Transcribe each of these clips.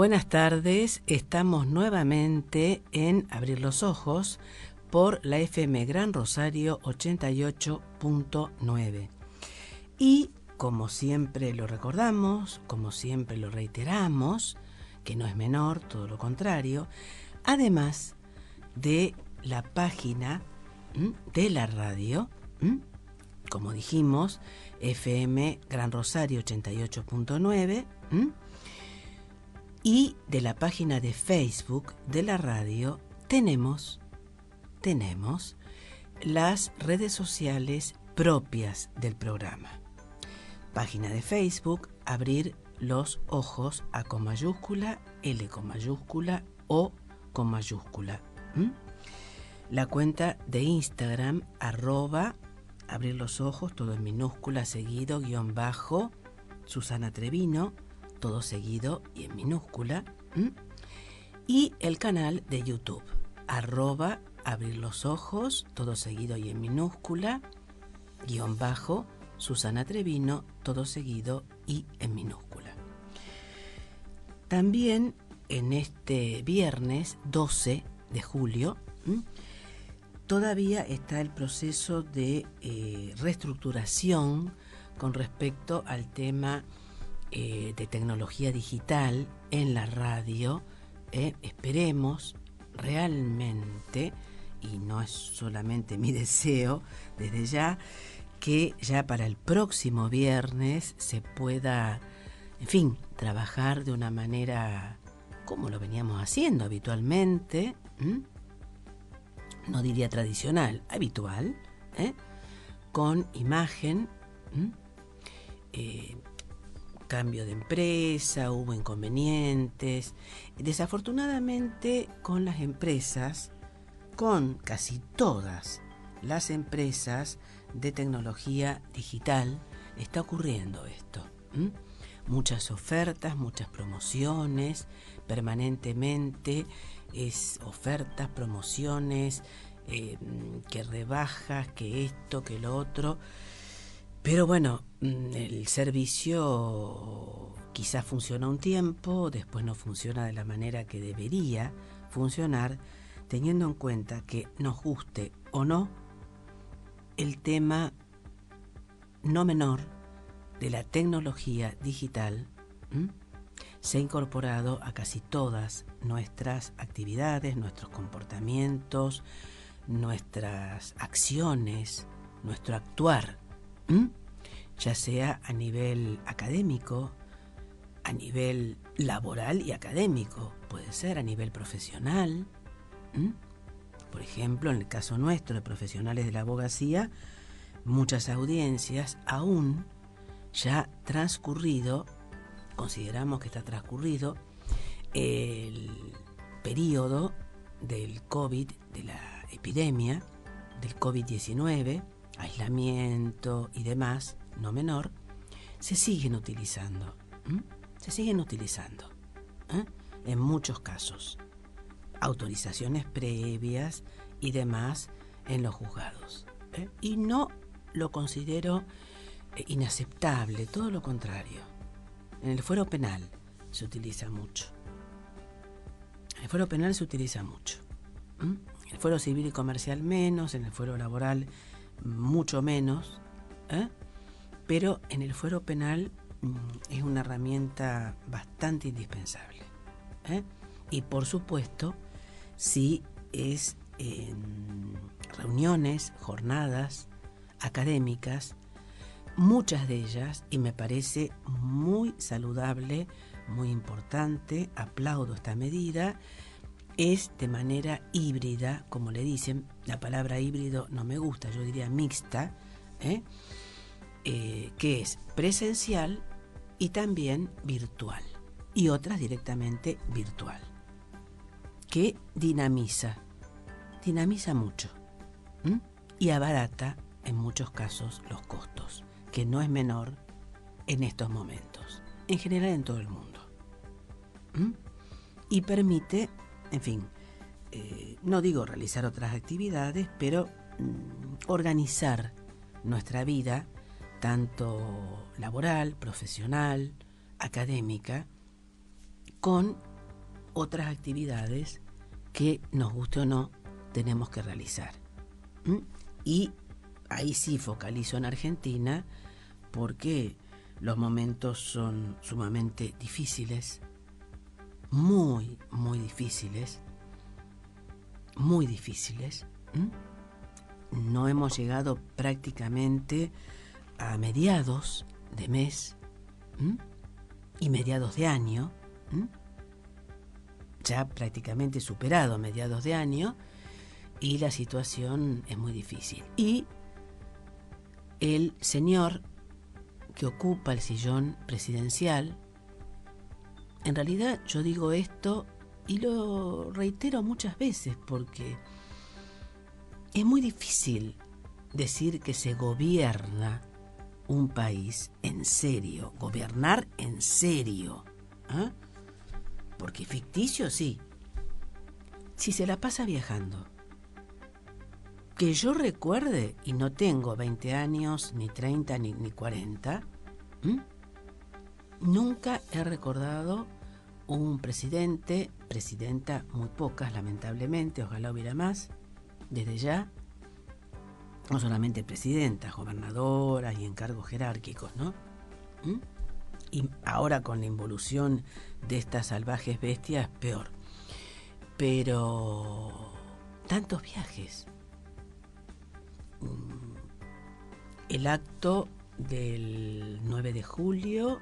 Buenas tardes, estamos nuevamente en Abrir los Ojos por la FM Gran Rosario 88.9. Y como siempre lo recordamos, como siempre lo reiteramos, que no es menor, todo lo contrario, además de la página de la radio, como dijimos, FM Gran Rosario 88.9, y de la página de Facebook de la radio, tenemos las redes sociales propias del programa. Página de Facebook, Abrir los Ojos, A con mayúscula, L con mayúscula, O con mayúscula. La cuenta de Instagram, @Abrir los Ojos, todo en minúscula, seguido, _ Susana Trevino, todo seguido y en minúscula. Y el canal de YouTube, @Abrir los Ojos, todo seguido y en minúscula, _ Susana Trevino, todo seguido y en minúscula. También en este viernes 12 de julio, todavía está el proceso de reestructuración con respecto al tema de tecnología digital en la radio. Esperemos realmente, y no es solamente mi deseo desde ya, que ya para el próximo viernes se pueda, en fin, trabajar de una manera como lo veníamos haciendo habitualmente, no diría tradicional, habitual, con imagen, cambio de empresa, hubo inconvenientes. Desafortunadamente con las empresas, con casi todas las empresas de tecnología digital, está ocurriendo esto. Muchas ofertas, muchas promociones, permanentemente es ofertas, promociones, que rebajas, que esto, que lo otro. Pero bueno, el servicio quizás funciona un tiempo, después no funciona de la manera que debería funcionar, teniendo en cuenta que nos guste o no, el tema no menor de la tecnología digital se ha incorporado a casi todas nuestras actividades, nuestros comportamientos, nuestras acciones, nuestro actuar, ya sea a nivel académico, a nivel laboral y académico, puede ser a nivel profesional. Por ejemplo, en el caso nuestro de profesionales de la abogacía, muchas audiencias aún ya transcurrido, consideramos que está transcurrido el periodo del COVID, de la epidemia del COVID-19, aislamiento y demás, no menor, se siguen utilizando. En muchos casos. Autorizaciones previas y demás en los juzgados. Y no lo considero inaceptable, todo lo contrario. En el fuero penal se utiliza mucho. En el fuero penal se utiliza mucho. En el fuero civil y comercial menos, en el fuero laboral mucho menos, pero en el fuero penal es una herramienta bastante indispensable. Y por supuesto, si es en reuniones, jornadas académicas, muchas de ellas, y me parece muy saludable, muy importante, aplaudo esta medida, es de manera híbrida, como le dicen. La palabra híbrido no me gusta, yo diría mixta, que es presencial y también virtual, y otras directamente virtual, que dinamiza mucho, y abarata en muchos casos los costos, que no es menor en estos momentos, en general en todo el mundo. Y permite, en fin, no digo realizar otras actividades, pero organizar nuestra vida, tanto laboral, profesional, académica, con otras actividades que, nos guste o no, tenemos que realizar. Y ahí sí focalizo en Argentina, porque los momentos son sumamente difíciles, muy, muy difíciles, muy difíciles. No hemos llegado prácticamente a mediados de mes y mediados de año, ya prácticamente superado mediados de año, y la situación es muy difícil. Y el señor que ocupa el sillón presidencial, en realidad yo digo esto y lo reitero muchas veces porque es muy difícil decir que se gobierna un país en serio, gobernar en serio, porque ficticio sí, si se la pasa viajando. Que yo recuerde, y no tengo 20 años, ni 30, ni 40, nunca he recordado un presidente, presidenta, muy pocas lamentablemente, ojalá hubiera más, desde ya, no solamente presidentas, gobernadoras y encargos jerárquicos, ¿no? Y ahora con la involución de estas salvajes bestias, peor. Pero tantos viajes. El acto del 9 de julio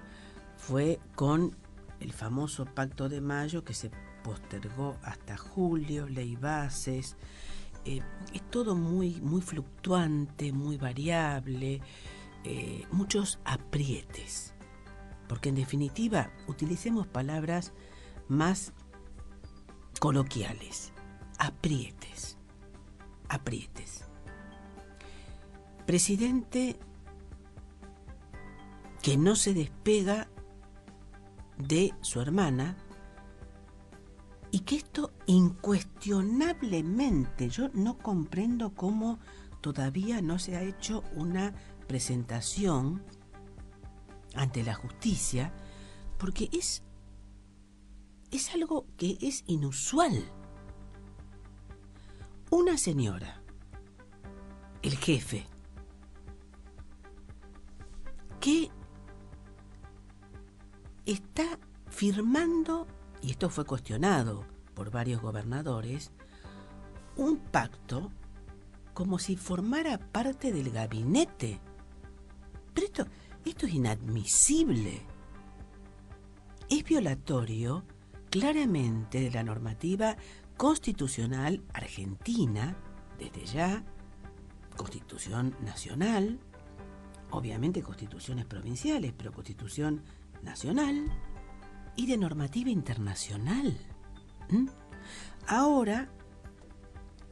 fue con el famoso Pacto de Mayo, que se postergó hasta julio, ley bases. Es todo muy, muy fluctuante, muy variable, muchos aprietes. Porque en definitiva, utilicemos palabras más coloquiales. Aprietes. Aprietes. Presidente que no se despega de su hermana, y que esto incuestionablemente, yo no comprendo cómo todavía no se ha hecho una presentación ante la justicia, porque es algo que es inusual. Una señora, el jefe, que está firmando, y esto fue cuestionado por varios gobernadores, un pacto como si formara parte del gabinete. Pero esto es inadmisible. Es violatorio claramente de la normativa constitucional argentina, desde ya, Constitución nacional, obviamente constituciones provinciales, pero Constitución nacional y de normativa internacional. Ahora,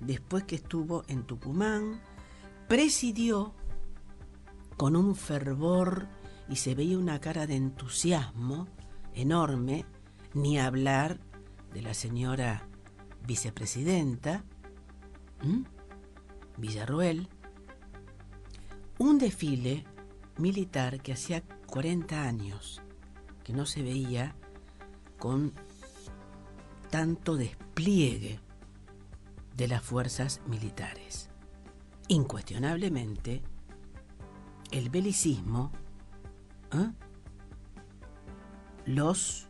después que estuvo en Tucumán, presidió con un fervor y se veía una cara de entusiasmo enorme, ni hablar de la señora vicepresidenta Villarruel, un desfile militar que hacía 40 años que no se veía con tanto despliegue de las fuerzas militares. Incuestionablemente, el belicismo los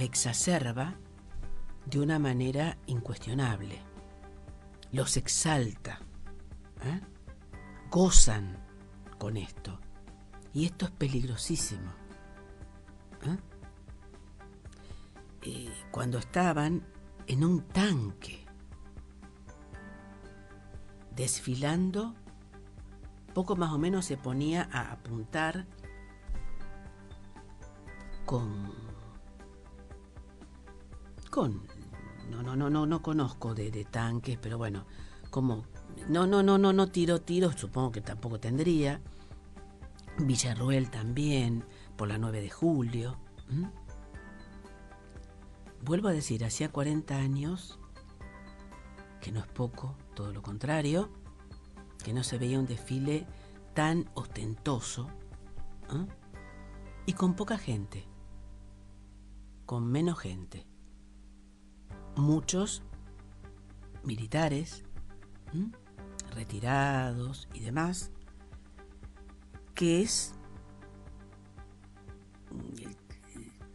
exacerba de una manera incuestionable, los exalta, gozan con esto, y esto es peligrosísimo. Cuando estaban en un tanque desfilando, poco más o menos se ponía a apuntar con no conozco de tanques, pero bueno, como no tiró tiros, supongo que tampoco tendría. Villarruel también, por la 9 de julio. Vuelvo a decir, hacía 40 años, que no es poco, todo lo contrario, que no se veía un desfile tan ostentoso y con poca gente. con menos gente. Muchos militares, retirados y demás, que es el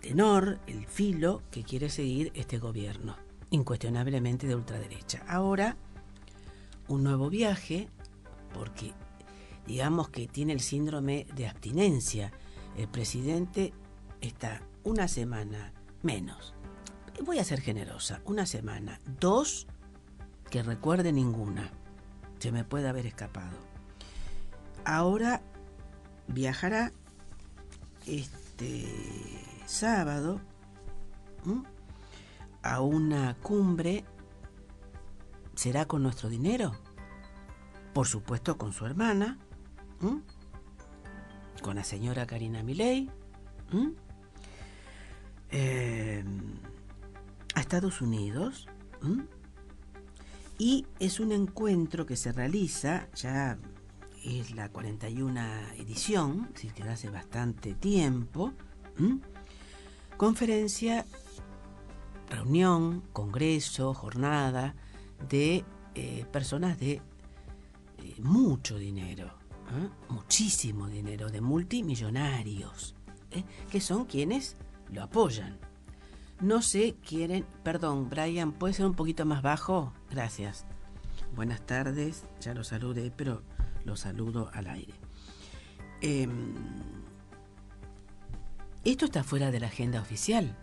tenor, el filo que quiere seguir este gobierno, incuestionablemente de ultraderecha. Ahora, un nuevo viaje, porque digamos que tiene el síndrome de abstinencia. El presidente está una semana menos. Voy a ser generosa, una semana. 2, que recuerde ninguna. Se me puede haber escapado. Ahora viajará este sábado a una cumbre. ¿Será con nuestro dinero? Por supuesto con su hermana, con la señora Karina Milei, a Estados Unidos, y es un encuentro que se realiza, ya es la 41 edición, es decir, que hace bastante tiempo, conferencia, reunión, congreso, jornada de personas de mucho dinero, muchísimo dinero, de multimillonarios, que son quienes lo apoyan. No sé, quieren... Perdón, Brian, ¿puede ser un poquito más bajo? Gracias. Buenas tardes, ya lo saludé, pero lo saludo al aire. Esto está fuera de la agenda oficial.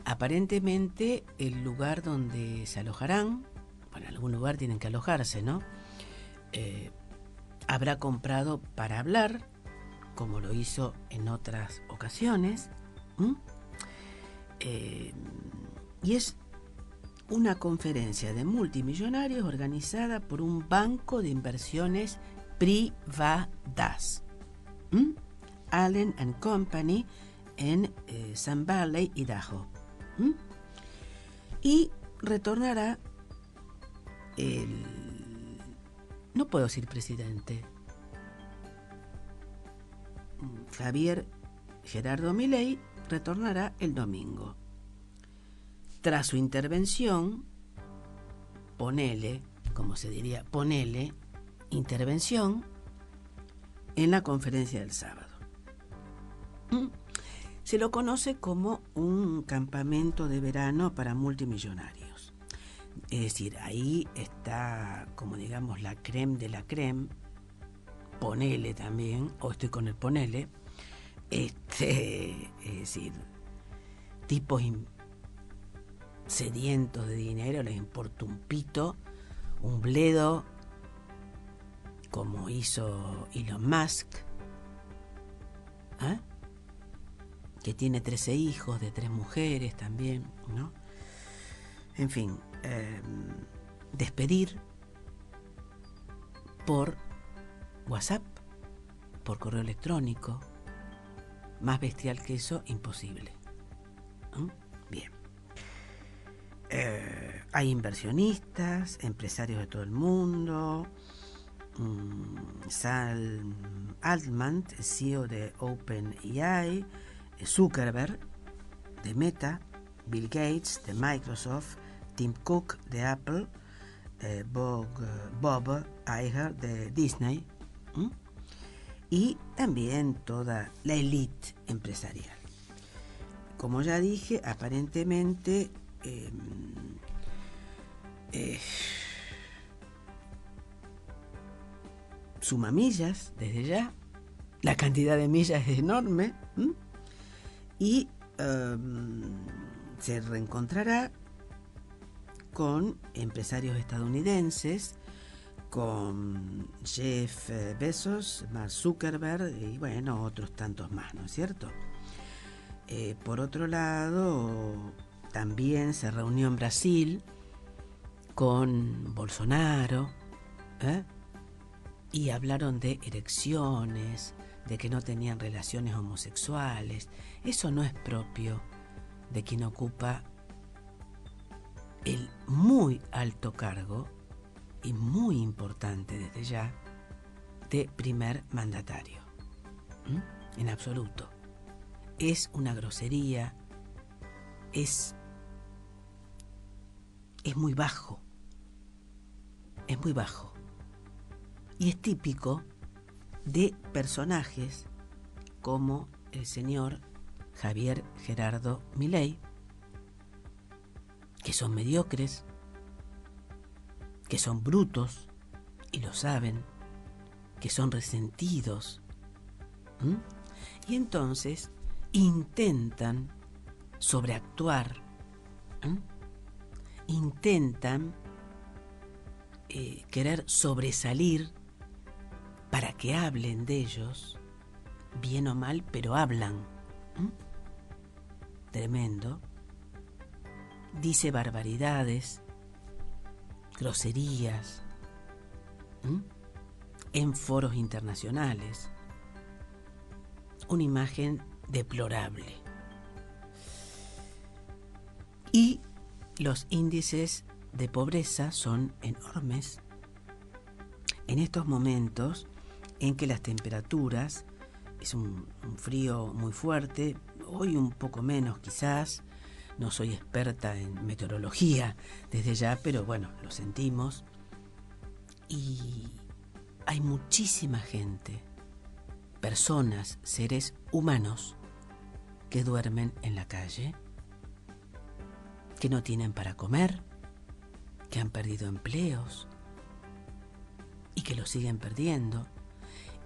Aparentemente, el lugar donde se alojarán, bueno, en algún lugar tienen que alojarse, ¿no? Habrá comprado para hablar, como lo hizo en otras ocasiones, y es una conferencia de multimillonarios organizada por un banco de inversiones privadas, Allen & Company, en Sun Valley, Idaho. Y retornará el... No puedo decir presidente. Javier Gerardo Milei retornará el domingo. Tras su intervención, ponele intervención en la conferencia del sábado. Se lo conoce como un campamento de verano para multimillonarios. Es decir, ahí está, como digamos, la crème de la crème, ponele también, o estoy con el ponele, es decir, tipos sedientos de dinero, les importa un pito, un bledo, como hizo Elon Musk, que tiene 13 hijos de 3 mujeres también, ¿no? En fin, despedir por WhatsApp, por correo electrónico, más bestial que eso, imposible. Bien. Hay inversionistas, empresarios de todo el mundo. Sam Altman, CEO de OpenAI, Zuckerberg de Meta, Bill Gates de Microsoft, Tim Cook de Apple, Bob Iger de Disney, y también toda la élite empresarial. Como ya dije, aparentemente suma millas desde ya, la cantidad de millas es enorme, y se reencontrará con empresarios estadounidenses, con Jeff Bezos, Mark Zuckerberg y bueno, otros tantos más, ¿no es cierto? Por otro lado, también se reunió en Brasil con Bolsonaro, y hablaron de erecciones, de que no tenían relaciones homosexuales. Eso no es propio de quien ocupa el muy alto cargo y muy importante desde ya de primer mandatario. En absoluto. es una grosería, es muy bajo, es muy bajo. Y es típico de personajes como el señor Javier Gerardo Milei, que son mediocres, que son brutos y lo saben, que son resentidos. Y entonces intentan sobreactuar, intentan querer sobresalir para que hablen de ellos, bien o mal, pero hablan. Tremendo. Dice barbaridades, groserías, en foros internacionales. Una imagen deplorable. Y los índices de pobreza son enormes en estos momentos en que las temperaturas, es un frío muy fuerte, hoy un poco menos quizás, no soy experta en meteorología desde ya, pero bueno, lo sentimos, y hay muchísima gente, personas, seres humanos que duermen en la calle, que no tienen para comer, que han perdido empleos y que lo siguen perdiendo.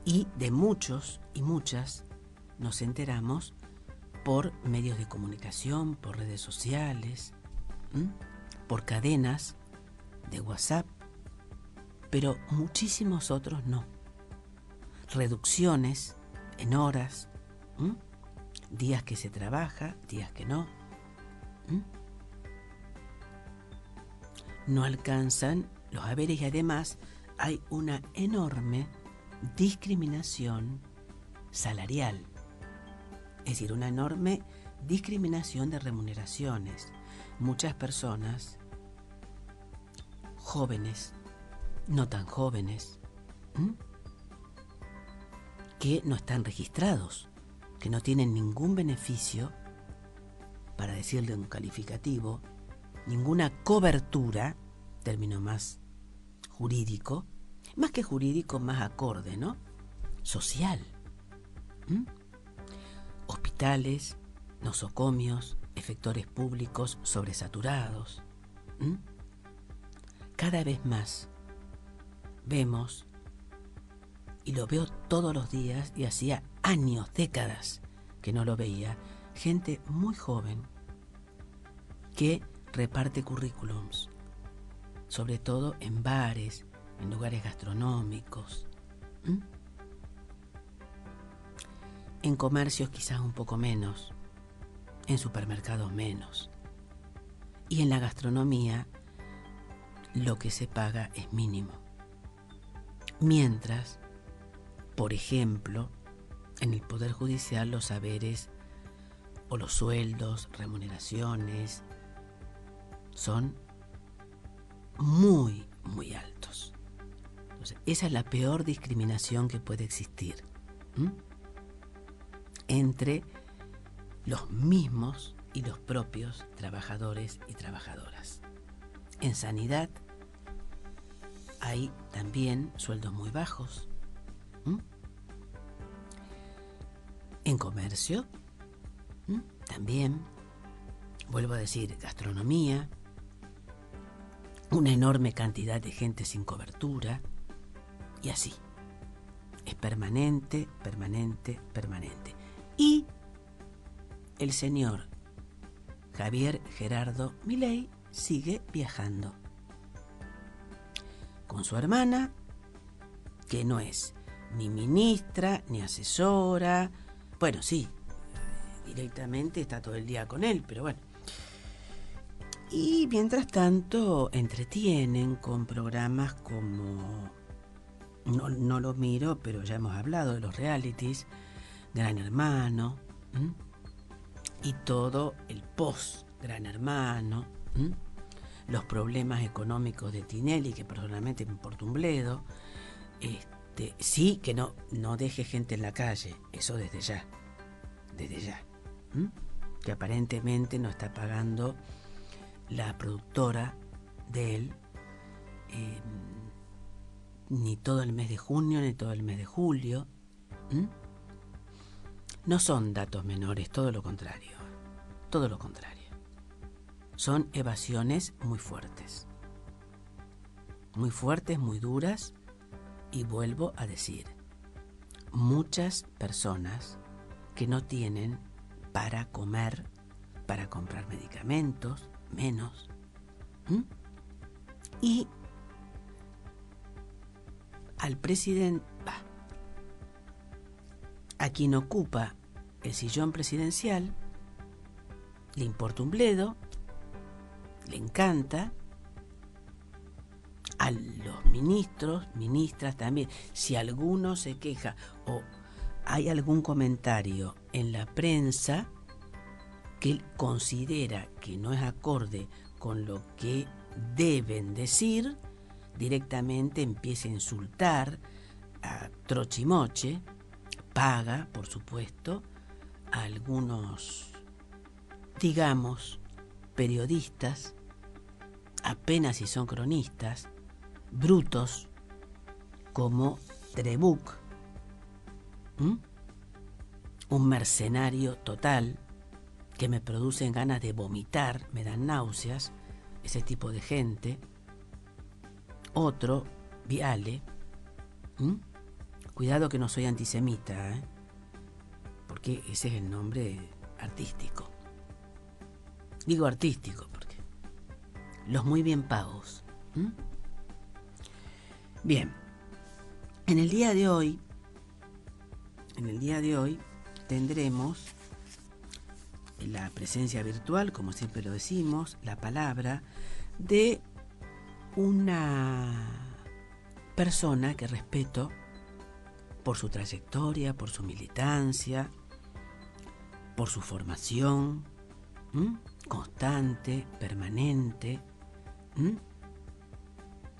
Y de muchos y muchas nos enteramos por medios de comunicación, por redes sociales, por cadenas de WhatsApp, pero muchísimos otros no. Reducciones en horas, días que se trabaja, días que no. No alcanzan los haberes y además hay una enorme discriminación salarial, es decir, una enorme discriminación de remuneraciones. Muchas personas, jóvenes, no tan jóvenes, que no están registrados, que no tienen ningún beneficio, para decirle un calificativo, ninguna cobertura, término más jurídico, más que jurídico, más acorde, ¿no? Social. Hospitales, nosocomios, efectores públicos sobresaturados. Cada vez más vemos, y lo veo todos los días, y hacía años, décadas que no lo veía, gente muy joven que reparte currículums, sobre todo en bares, en lugares gastronómicos, en comercios quizás un poco menos, en supermercados menos, y en la gastronomía lo que se paga es mínimo. Mientras, por ejemplo, en el Poder Judicial los haberes o los sueldos, remuneraciones, son muy, muy altos. Entonces, esa es la peor discriminación que puede existir entre los mismos y los propios trabajadores y trabajadoras. En sanidad hay también sueldos muy bajos. En comercio también, vuelvo a decir, gastronomía, una enorme cantidad de gente sin cobertura, y así. Es permanente, permanente, permanente. Y el señor Javier Gerardo Milei sigue viajando con su hermana, que no es ni ministra, ni asesora. Bueno, sí, directamente está todo el día con él, pero bueno. Y mientras tanto entretienen con programas como, no lo miro, pero ya hemos hablado de los realities, Gran Hermano, y todo el post Gran Hermano, los problemas económicos de Tinelli, que personalmente me importa un bledo. Sí, que no deje gente en la calle, eso desde ya, que aparentemente no está pagando la productora de él ni todo el mes de junio ni todo el mes de julio. No son datos menores, todo lo contrario, son evasiones muy fuertes, muy duras, y vuelvo a decir, muchas personas que no tienen para comer, para comprar medicamentos, menos. Y al presidente, a quien ocupa el sillón presidencial, le importa un bledo, le encanta. A los ministros, ministras también, si alguno se queja o hay algún comentario en la prensa que él considera que no es acorde con lo que deben decir, directamente empieza a insultar a trochimoche, paga, por supuesto, a algunos, digamos, periodistas, apenas si son cronistas, brutos, como Trebuch, un mercenario total, que me producen ganas de vomitar, me dan náuseas, ese tipo de gente. Otro, Viale, cuidado que no soy antisemita, porque ese es el nombre artístico. Digo artístico porque los muy bien pagos. Bien, en el día de hoy tendremos la presencia virtual, como siempre lo decimos, la palabra de una persona que respeto por su trayectoria, por su militancia, por su formación constante, permanente,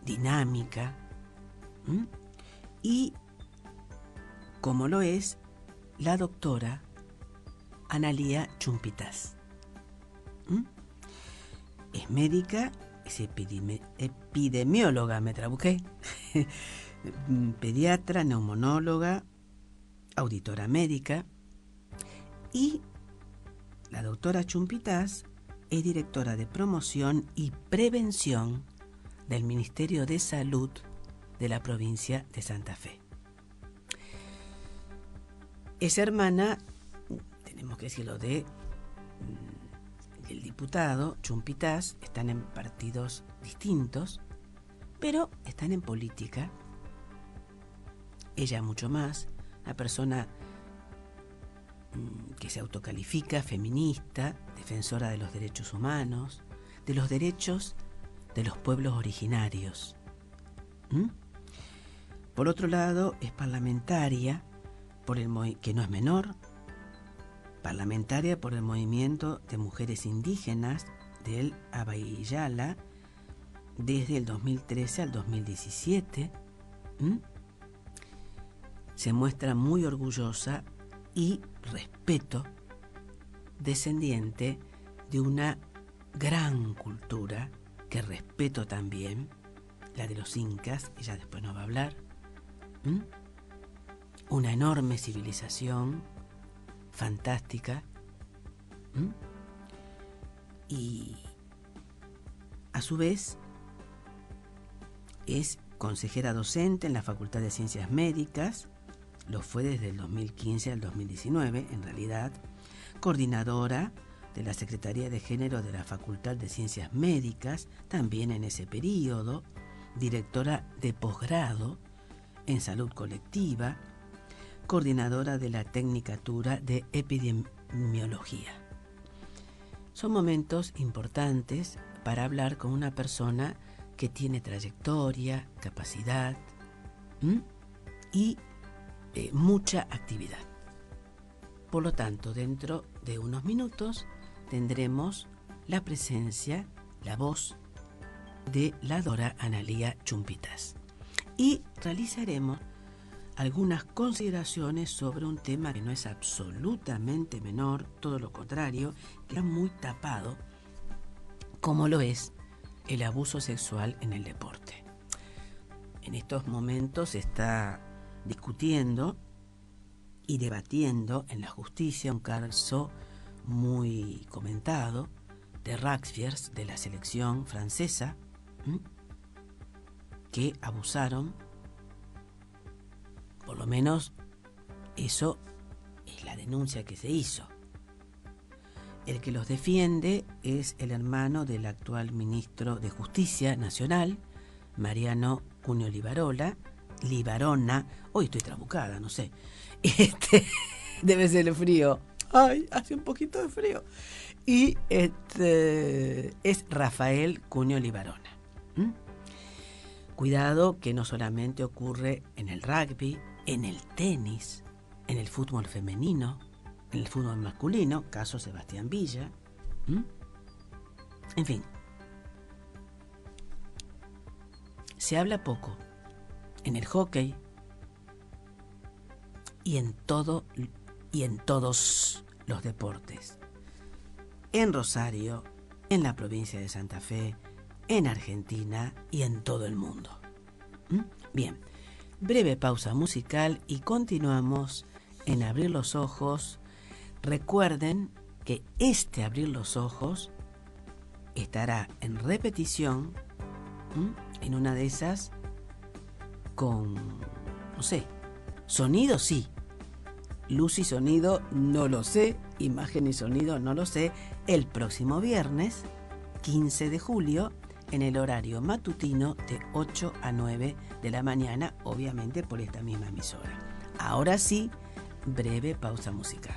dinámica, y como lo es la doctora Analía Chumpitaz. Es médica, es epidemióloga, me trabuqué, pediatra, neumonóloga, auditora médica, y la doctora Chumpitaz es directora de promoción y prevención del Ministerio de Salud de la provincia de Santa Fe. Es hermana, tenemos que decirlo, del diputado Chumpitaz. Están en partidos distintos, pero están en política. Ella mucho más, una persona que se autocalifica feminista, defensora de los derechos humanos, de los derechos de los pueblos originarios. Por otro lado, es parlamentaria, que no es menor, parlamentaria por el movimiento de mujeres indígenas del Abayala desde el 2013 al 2017. Se muestra muy orgullosa y respeto, descendiente de una gran cultura que respeto también, la de los incas, ella después nos va a hablar. Una enorme civilización fantástica, y a su vez es consejera docente en la Facultad de Ciencias Médicas, lo fue desde el 2015 al 2019, en realidad, coordinadora de la Secretaría de Género de la Facultad de Ciencias Médicas, también en ese periodo, directora de posgrado en Salud Colectiva, coordinadora de la Tecnicatura de Epidemiología. Son momentos importantes para hablar con una persona que tiene trayectoria, capacidad y mucha actividad. Por lo tanto, dentro de unos minutos tendremos la presencia, la voz de la doctora Analía Chumpitaz, y realizaremos algunas consideraciones sobre un tema que no es absolutamente menor, todo lo contrario, que está muy tapado, como lo es el abuso sexual en el deporte. En estos momentos se está discutiendo y debatiendo en la justicia un caso muy comentado de rugbyers de la selección francesa que abusaron, por lo menos eso es la denuncia que se hizo. El que los defiende es el hermano del actual ministro de Justicia Nacional, Mariano Cunio Libarona, hoy estoy trabucada, no sé, debe ser el frío, ay, hace un poquito de frío, y es Rafael Cunio Libarona. Cuidado que no solamente ocurre en el rugby, en el tenis, en el fútbol femenino, en el fútbol masculino, caso Sebastián Villa. En fin, se habla poco en el hockey y en todos los deportes. En Rosario, en la provincia de Santa Fe, en Argentina y en todo el mundo. Bien, breve pausa musical y continuamos en Abrir los Ojos. Recuerden que este Abrir los Ojos estará en repetición, en una de esas, con, no sé, sonido sí, luz y sonido no lo sé, imagen y sonido no lo sé, el próximo viernes 15 de julio en el horario matutino de 8 a 9 de la mañana, obviamente por esta misma emisora. Ahora sí, breve pausa musical.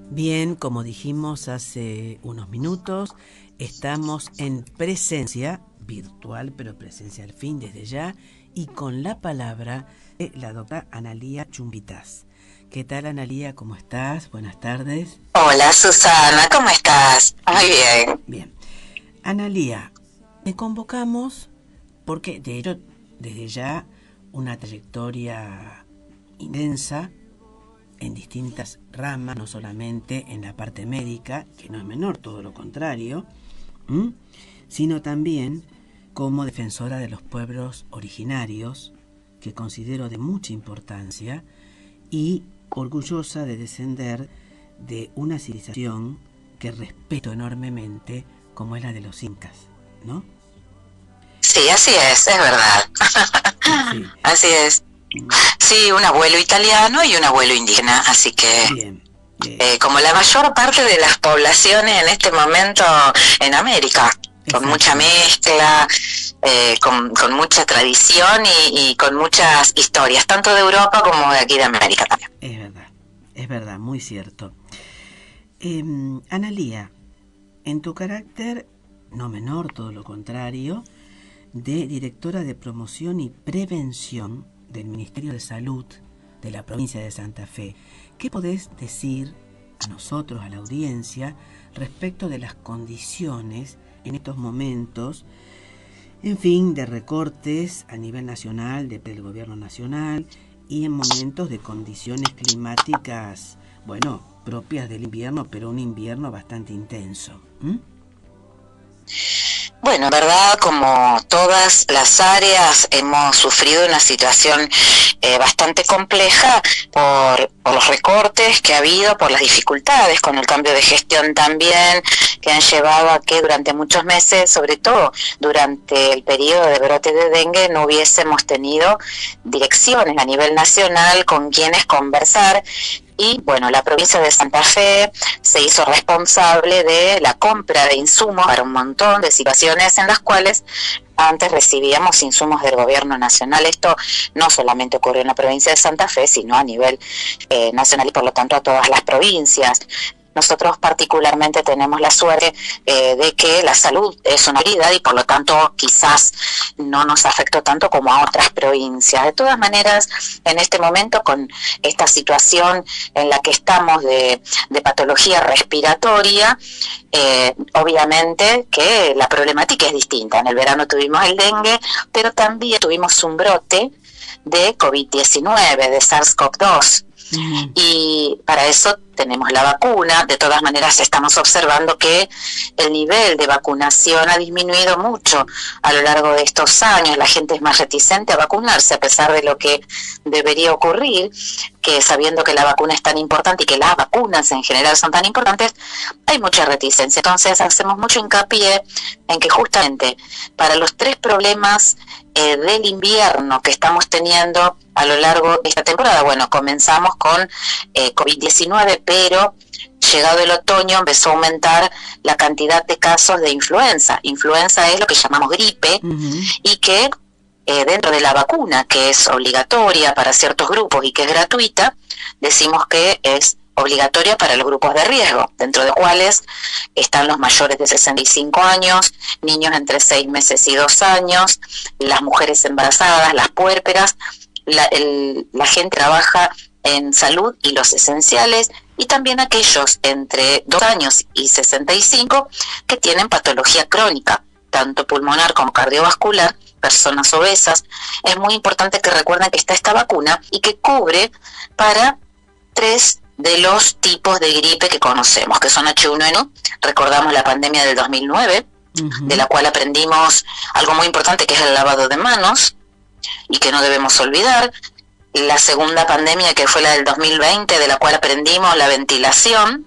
Bien, como dijimos hace unos minutos, estamos en presencia virtual, pero presencia al fin desde ya, y con la palabra de la doctora Analía Chumbitas. ¿Qué tal, Analía? ¿Cómo estás? Buenas tardes. Hola, Susana, ¿cómo estás? Muy bien. Bien. Analía, te convocamos porque, de hecho, desde ya una trayectoria intensa en distintas ramas, no solamente en la parte médica, que no es menor, todo lo contrario, sino también como defensora de los pueblos originarios, que considero de mucha importancia, y orgullosa de descender de una civilización que respeto enormemente, como es la de los incas, ¿no? Sí, así es verdad. Sí. Así es. Sí, un abuelo italiano y un abuelo indígena, así que... Bien. como la mayor parte de las poblaciones en este momento en América, con mucha mezcla, con mucha tradición y con muchas historias, tanto de Europa como de aquí de América también. Es verdad, muy cierto. Analía, en tu carácter no menor, todo lo contrario, de directora de promoción y prevención del Ministerio de Salud de la provincia de Santa Fe, ¿qué podés decir a nosotros, a la audiencia, respecto de las condiciones en estos momentos, en fin, de recortes a nivel nacional, del gobierno nacional, y en momentos de condiciones climáticas, bueno, propias del invierno, pero un invierno bastante intenso? Bueno, en verdad, como todas las áreas, hemos sufrido una situación bastante compleja por los recortes que ha habido, por las dificultades con el cambio de gestión también, que han llevado a que durante muchos meses, sobre todo durante el periodo de brote de dengue, no hubiésemos tenido direcciones a nivel nacional con quienes conversar. Y bueno, la provincia de Santa Fe se hizo responsable de la compra de insumos para un montón de situaciones en las cuales antes recibíamos insumos del gobierno nacional. Esto no solamente ocurrió en la provincia de Santa Fe, sino a nivel nacional y por lo tanto a todas las provincias. Nosotros particularmente tenemos la suerte de que la salud es una prioridad y por lo tanto quizás no nos afectó tanto como a otras provincias. De todas maneras, en este momento con esta situación en la que estamos de patología respiratoria, obviamente que la problemática es distinta. En el verano tuvimos el dengue, pero también tuvimos un brote de COVID-19, de SARS-CoV-2. Y para eso tenemos la vacuna. De todas maneras estamos observando que el nivel de vacunación ha disminuido mucho a lo largo de estos años. La gente es más reticente a vacunarse a pesar de lo que debería ocurrir, que sabiendo que la vacuna es tan importante y que las vacunas en general son tan importantes, hay mucha reticencia. Entonces hacemos mucho hincapié en que justamente para los tres problemas del invierno que estamos teniendo a lo largo de esta temporada, bueno, comenzamos con COVID-19, pero llegado el otoño empezó a aumentar la cantidad de casos de influenza. Influenza es lo que llamamos gripe, y que dentro de la vacuna, que es obligatoria para ciertos grupos y que es gratuita, decimos que es obligatoria para los grupos de riesgo, dentro de los cuales están los mayores de 65 años, niños entre 6 meses y 2 años, las mujeres embarazadas, las puérperas, la gente que trabaja en salud y los esenciales, y también aquellos entre 2 años y 65 que tienen patología crónica, tanto pulmonar como cardiovascular, personas obesas. Es muy importante que recuerden que está esta vacuna y que cubre para 3 de los tipos de gripe que conocemos, que son H1N1, recordamos la pandemia del 2009, de la cual aprendimos algo muy importante que es el lavado de manos y que no debemos olvidar. La segunda pandemia, que fue la del 2020, de la cual aprendimos la ventilación,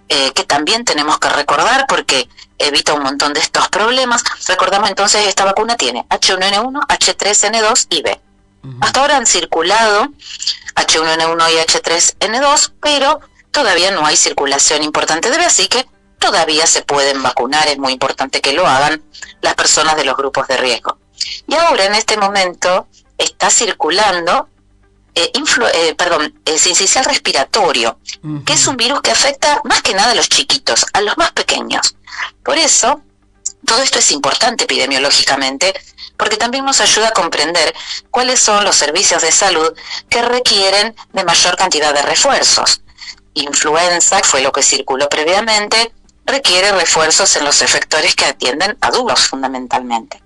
que también tenemos que recordar porque evita un montón de estos problemas. Recordamos entonces, esta vacuna tiene H1N1, H3N2 y B. Hasta ahora han circulado H1N1 y H3N2, pero todavía no hay circulación importante de B, así que todavía se pueden vacunar. Es muy importante que lo hagan las personas de los grupos de riesgo. Y ahora en este momento está circulando sincicial respiratorio, que es un virus que afecta más que nada a los chiquitos, a los más pequeños. Por eso, todo esto es importante epidemiológicamente, porque también nos ayuda a comprender cuáles son los servicios de salud que requieren de mayor cantidad de refuerzos. Influenza, que fue lo que circuló previamente, requiere refuerzos en los efectores que atienden adultos fundamentalmente.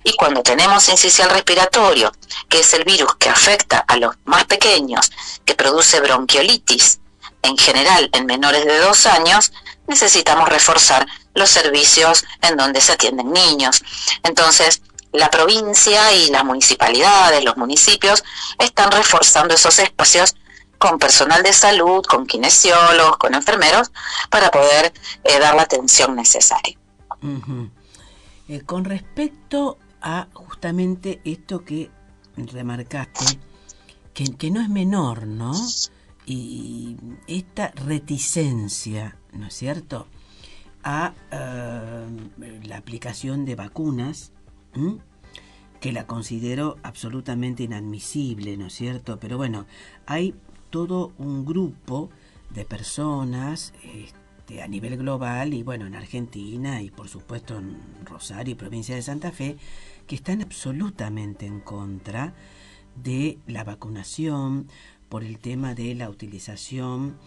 Y cuando tenemos sincicial respiratorio, que es el virus que afecta a los más pequeños, que produce bronquiolitis, en general en menores de 2 años, necesitamos reforzar los servicios en donde se atienden niños. Entonces, la provincia y las municipalidades, los municipios, están reforzando esos espacios con personal de salud, con kinesiólogos, con enfermeros, para poder dar la atención necesaria. Con respecto a justamente esto que remarcaste, que no es menor, ¿no? y esta reticencia, ¿no es cierto?, a la aplicación de vacunas, que la considero absolutamente inadmisible, ¿no es cierto? Pero bueno, hay todo un grupo de personas a nivel global y bueno, en Argentina y por supuesto en Rosario y provincia de Santa Fe, que están absolutamente en contra de la vacunación por el tema de la utilización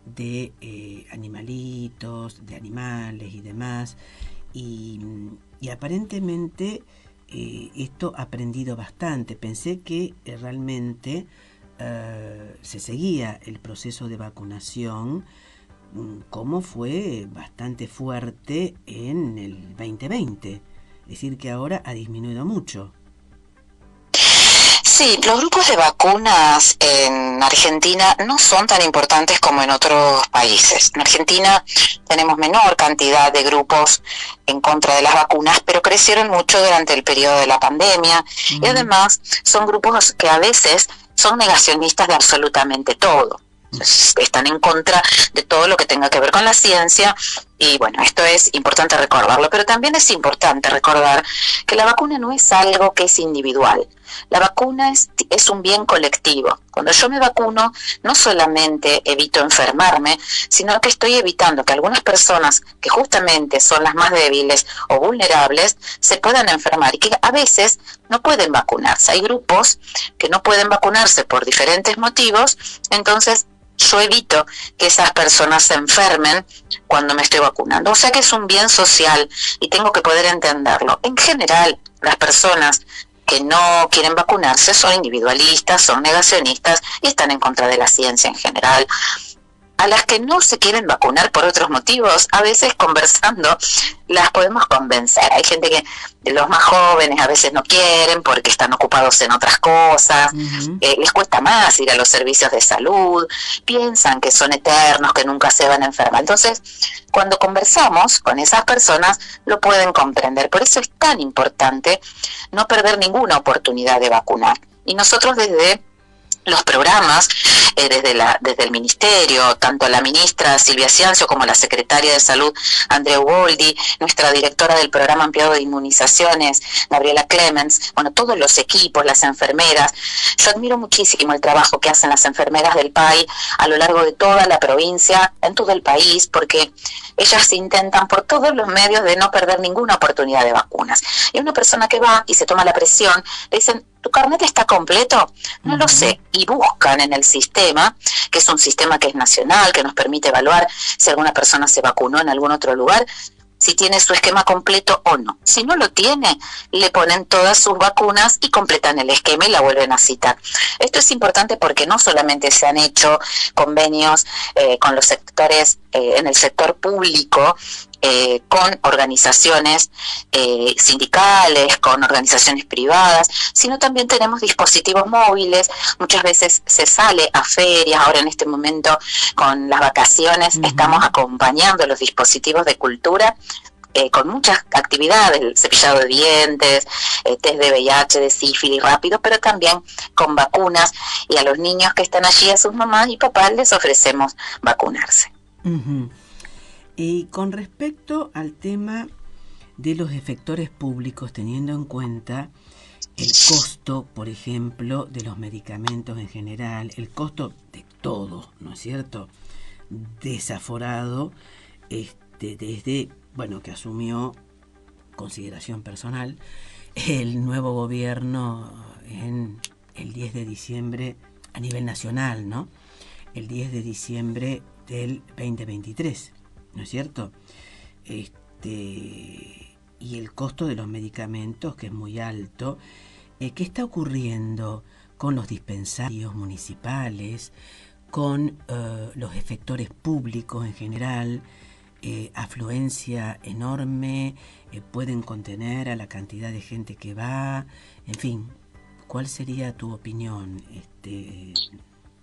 de animalitos, de animales y demás, y aparentemente esto ha aprendido bastante. Pensé que realmente se seguía el proceso de vacunación como fue bastante fuerte en el 2020, es decir que ahora ha disminuido mucho. Sí, los grupos de vacunas en Argentina no son tan importantes como en otros países. En Argentina tenemos menor cantidad de grupos en contra de las vacunas, pero crecieron mucho durante el periodo de la pandemia y además son grupos que a veces son negacionistas de absolutamente todo. Están en contra de todo lo que tenga que ver con la ciencia y bueno, esto es importante recordarlo, pero también es importante recordar que la vacuna no es algo que es individual. La vacuna es un bien colectivo. Cuando yo me vacuno, no solamente evito enfermarme, sino que estoy evitando que algunas personas que justamente son las más débiles o vulnerables se puedan enfermar y que a veces no pueden vacunarse. Hay grupos que no pueden vacunarse por diferentes motivos, entonces yo evito que esas personas se enfermen cuando me estoy vacunando. O sea que es un bien social y tengo que poder entenderlo. En general, las personas que no quieren vacunarse son individualistas, son negacionistas y están en contra de la ciencia en general. A las que no se quieren vacunar por otros motivos, a veces conversando las podemos convencer. Hay gente que los más jóvenes a veces no quieren porque están ocupados en otras cosas, les cuesta más ir a los servicios de salud, piensan que son eternos, que nunca se van a enfermar. Entonces, cuando conversamos con esas personas, lo pueden comprender. Por eso es tan importante no perder ninguna oportunidad de vacunar. Y nosotros desde los programas, desde el Ministerio, tanto la ministra Silvia Ciancio como la secretaria de Salud Andrea Uboldi, nuestra directora del programa ampliado de inmunizaciones Gabriela Clemens, bueno, todos los equipos, las enfermeras. Yo admiro muchísimo el trabajo que hacen las enfermeras del PAI a lo largo de toda la provincia, en todo el país, porque ellas intentan por todos los medios de no perder ninguna oportunidad de vacunas. Y una persona que va y se toma la presión, le dicen, ¿tu carnet está completo? No lo sé. Y buscan en el sistema, que es un sistema que es nacional, que nos permite evaluar si alguna persona se vacunó en algún otro lugar, si tiene su esquema completo o no. Si no lo tiene, le ponen todas sus vacunas y completan el esquema y la vuelven a citar. Esto es importante porque no solamente se han hecho convenios con los sectores, en el sector público, con organizaciones sindicales, con organizaciones privadas, sino también tenemos dispositivos móviles. Muchas veces se sale a ferias, ahora en este momento con las vacaciones estamos acompañando los dispositivos de cultura con muchas actividades, el cepillado de dientes, test de VIH, de sífilis rápido, pero también con vacunas, y a los niños que están allí, a sus mamás y papás les ofrecemos vacunarse. Y con respecto al tema de los efectores públicos, teniendo en cuenta el costo, por ejemplo, de los medicamentos en general, el costo de todo, ¿no es cierto?, desaforado, desde, bueno, que asumió, consideración personal, el nuevo gobierno en el 10 de diciembre a nivel nacional, ¿no?, el 10 de diciembre del 2023. ¿No es cierto? Y el costo de los medicamentos, que es muy alto. ¿Qué está ocurriendo con los dispensarios municipales, con los efectores públicos en general? Afluencia enorme, pueden contener a la cantidad de gente que va, en fin, ¿cuál sería tu opinión,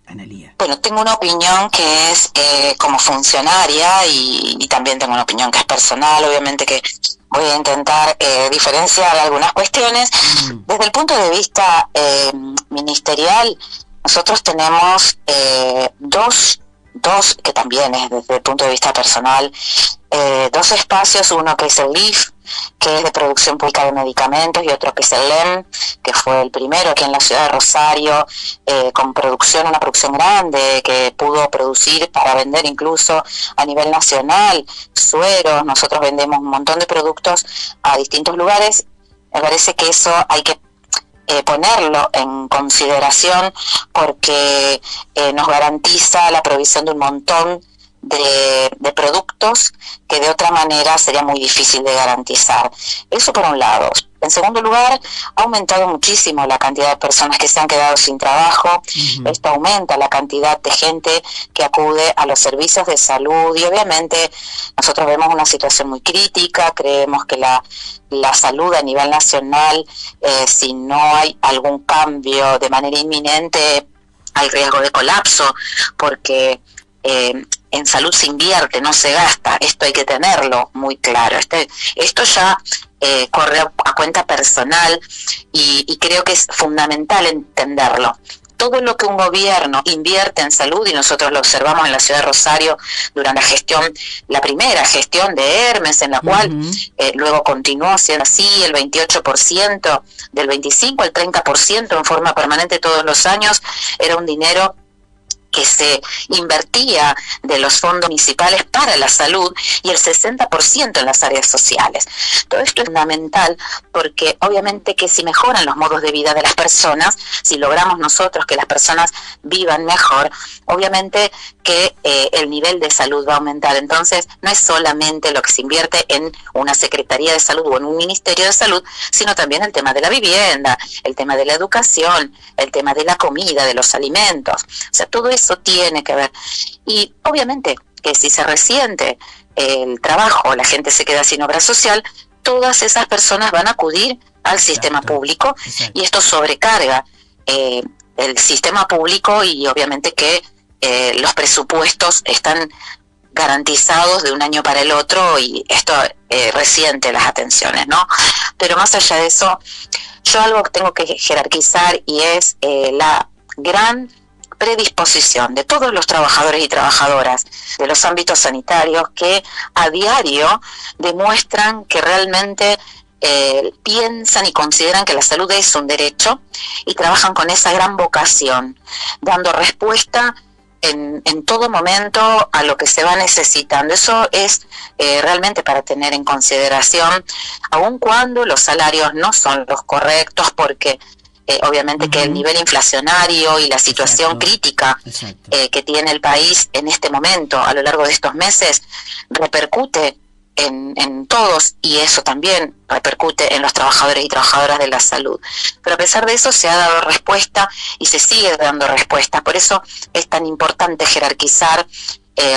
Analía? Bueno, tengo una opinión que es como funcionaria y también tengo una opinión que es personal. Obviamente que voy a intentar diferenciar algunas cuestiones. Desde el punto de vista ministerial, nosotros tenemos dos, que también es desde el punto de vista personal, dos espacios, uno que es el LIF, que es de producción pública de medicamentos, y otro que es el LEM, que fue el primero aquí en la ciudad de Rosario, con una producción grande, que pudo producir para vender incluso a nivel nacional, sueros. Nosotros vendemos un montón de productos a distintos lugares. Me parece que eso hay que ponerlo en consideración, porque nos garantiza la provisión de un montón de productos que de otra manera sería muy difícil de garantizar. Eso por un lado. En segundo lugar, ha aumentado muchísimo la cantidad de personas que se han quedado sin trabajo. Uh-huh. Esto aumenta la cantidad de gente que acude a los servicios de salud, y obviamente nosotros vemos una situación muy crítica. Creemos que la salud a nivel nacional, si no hay algún cambio de manera inminente, hay riesgo de colapso, porque en salud se invierte, no se gasta. Esto hay que tenerlo muy claro. Esto ya corre a cuenta personal, y creo que es fundamental entenderlo. Todo lo que un gobierno invierte en salud, y nosotros lo observamos en la ciudad de Rosario durante la primera gestión de Hermes, en la cual luego continuó siendo así, el 28%, del 25 al 30% en forma permanente todos los años, era un dinero que se invertía de los fondos municipales para la salud, y el 60% en las áreas sociales. Todo esto es fundamental, porque obviamente que si mejoran los modos de vida de las personas, si logramos nosotros que las personas vivan mejor, obviamente que el nivel de salud va a aumentar. Entonces, no es solamente lo que se invierte en una Secretaría de Salud o en un Ministerio de Salud, sino también el tema de la vivienda, el tema de la educación, el tema de la comida, de los alimentos. O sea, todo eso tiene que ver. Y obviamente que si se resiente el trabajo, la gente se queda sin obra social, todas esas personas van a acudir al sistema público. Exacto. Y esto sobrecarga el sistema público, y obviamente que los presupuestos están garantizados de un año para el otro, y esto resiente las atenciones, ¿no? Pero más allá de eso, yo algo que tengo que jerarquizar, y es la gran predisposición de todos los trabajadores y trabajadoras de los ámbitos sanitarios, que a diario demuestran que realmente piensan y consideran que la salud es un derecho, y trabajan con esa gran vocación, dando respuesta en todo momento a lo que se va necesitando. Eso es realmente para tener en consideración, aun cuando los salarios no son los correctos, porque obviamente que el nivel inflacionario y la situación crítica que tiene el país en este momento, a lo largo de estos meses, repercute en todos, y eso también repercute en los trabajadores y trabajadoras de la salud. Pero a pesar de eso se ha dado respuesta, y se sigue dando respuesta. Por eso es tan importante jerarquizar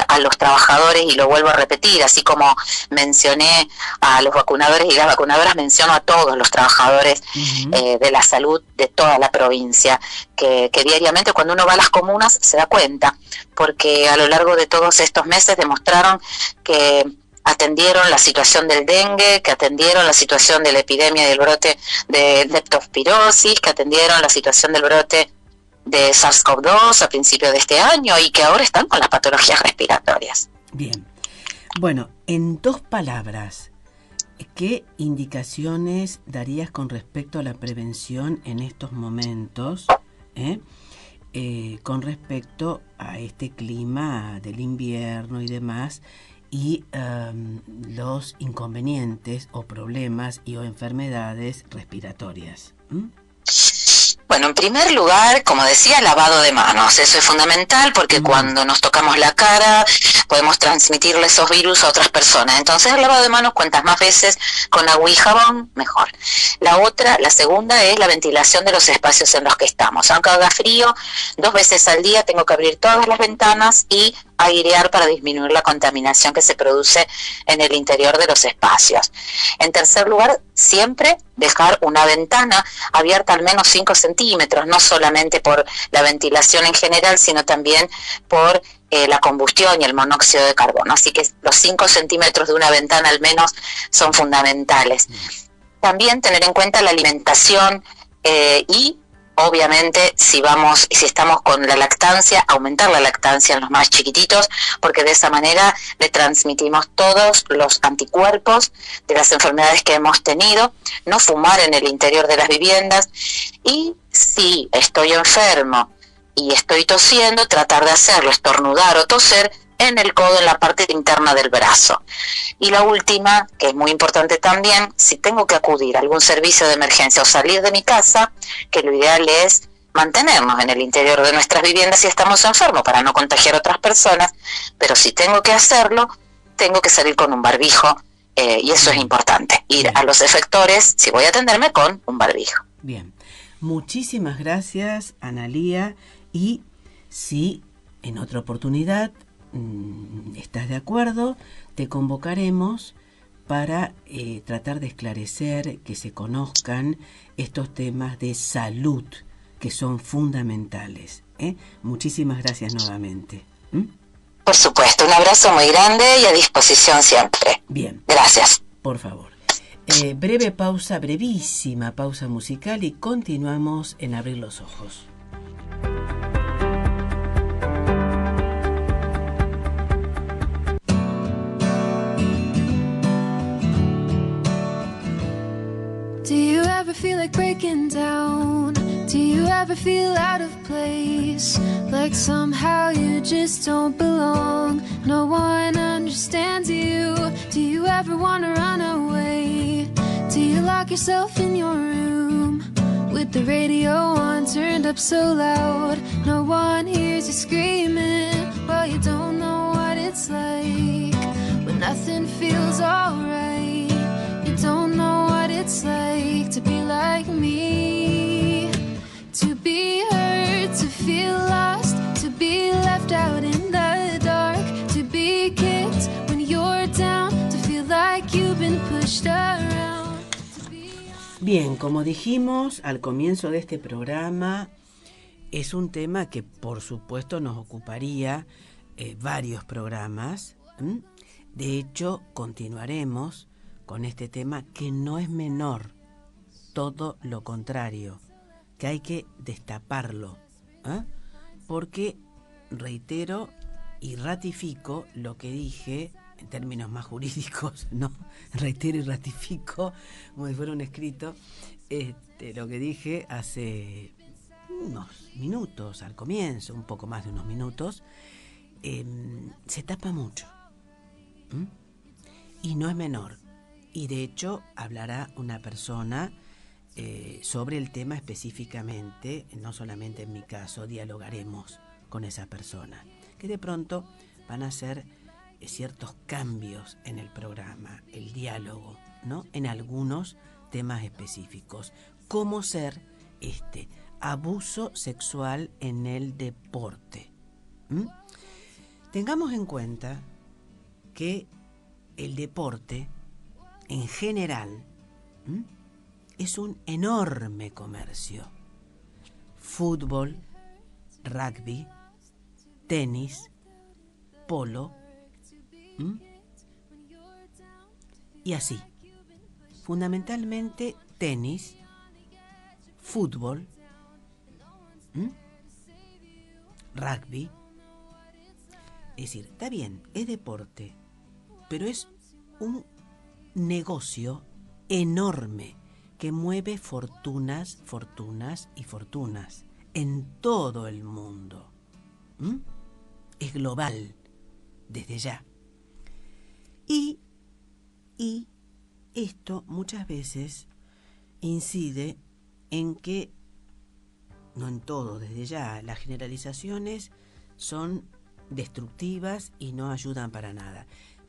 a los trabajadores, y lo vuelvo a repetir, así como mencioné a los vacunadores y las vacunadoras, menciono a todos los trabajadores de la salud de toda la provincia, que diariamente cuando uno va a las comunas se da cuenta, porque a lo largo de todos estos meses demostraron que atendieron la situación del dengue, que atendieron la situación de la epidemia del brote de leptospirosis, que atendieron la situación del brote de SARS-CoV-2 a principios de este año, y que ahora están con las patologías respiratorias. Bien. Bueno, en 2 palabras, ¿qué indicaciones darías con respecto a la prevención en estos momentos, con respecto a este clima del invierno y demás, y los inconvenientes o problemas o enfermedades respiratorias? Bueno, en primer lugar, como decía, lavado de manos. Eso es fundamental, porque cuando nos tocamos la cara podemos transmitirle esos virus a otras personas. Entonces, el lavado de manos, cuantas más veces con agua y jabón, mejor. La segunda es la ventilación de los espacios en los que estamos. Aunque haga frío, 2 veces al día tengo que abrir todas las ventanas y airear para disminuir la contaminación que se produce en el interior de los espacios. En tercer lugar, siempre dejar una ventana abierta al menos 5 centímetros, no solamente por la ventilación en general, sino también por la combustión y el monóxido de carbono. Así que los 5 centímetros de una ventana al menos son fundamentales. También tener en cuenta la alimentación y obviamente si estamos con la lactancia, aumentar la lactancia en los más chiquititos, porque de esa manera le transmitimos todos los anticuerpos de las enfermedades que hemos tenido. No fumar en el interior de las viviendas, y si estoy enfermo y estoy tosiendo, tratar de hacerlo, estornudar o toser en el codo, en la parte interna del brazo. Y la última, que es muy importante también, si tengo que acudir a algún servicio de emergencia o salir de mi casa, que lo ideal es mantenernos en el interior de nuestras viviendas si estamos enfermos para no contagiar a otras personas, pero si tengo que hacerlo, tengo que salir con un barbijo, y eso es importante, ir a los efectores si voy a atenderme con un barbijo. Bien, muchísimas gracias, Analía, y si en otra oportunidad estás de acuerdo, te convocaremos para tratar de esclarecer, que se conozcan estos temas de salud que son fundamentales. Muchísimas gracias nuevamente. Por supuesto, un abrazo muy grande y a disposición siempre. Bien. Gracias. Por favor. Breve pausa, brevísima pausa musical, y continuamos en Abrir los Ojos. Do you ever feel like breaking down? Do you ever feel out of place? Like somehow you just don't belong, no one understands you. Do you ever want to run away? Do you lock yourself in your room with the radio on turned up so loud? No one hears you screaming. Well, you don't know what it's like when nothing feels alright. You don't know what it's like to be like me, to be hurt, to feel lost, to be left out in the dark, to be kicked when you're down, to feel like you've been pushed around. Bien, como dijimos al comienzo de este programa, es un tema que por supuesto nos ocuparía varios programas. De hecho, continuaremos con este tema, que no es menor, todo lo contrario, que hay que destaparlo, porque reitero y ratifico lo que dije en términos más jurídicos, ¿no? Reitero y ratifico, como si fuera un escrito, lo que dije hace unos minutos, al comienzo, un poco más de unos minutos. Se tapa mucho, y no es menor. Y de hecho hablará una persona sobre el tema específicamente, no solamente en mi caso, dialogaremos con esa persona, que de pronto van a hacer ciertos cambios en el programa, el diálogo, ¿no? En algunos temas específicos, como ser abuso sexual en el deporte. Tengamos en cuenta que el deporte en general es un enorme comercio. Fútbol, rugby, tenis, polo, y así. Fundamentalmente tenis, fútbol, rugby. Es decir, está bien, es deporte, pero es un negocio enorme que mueve fortunas, fortunas y fortunas en todo el mundo. Es global desde ya. Y esto muchas veces incide en que, no en todo desde ya, las generalizaciones son destructivas y no ayudan para nada.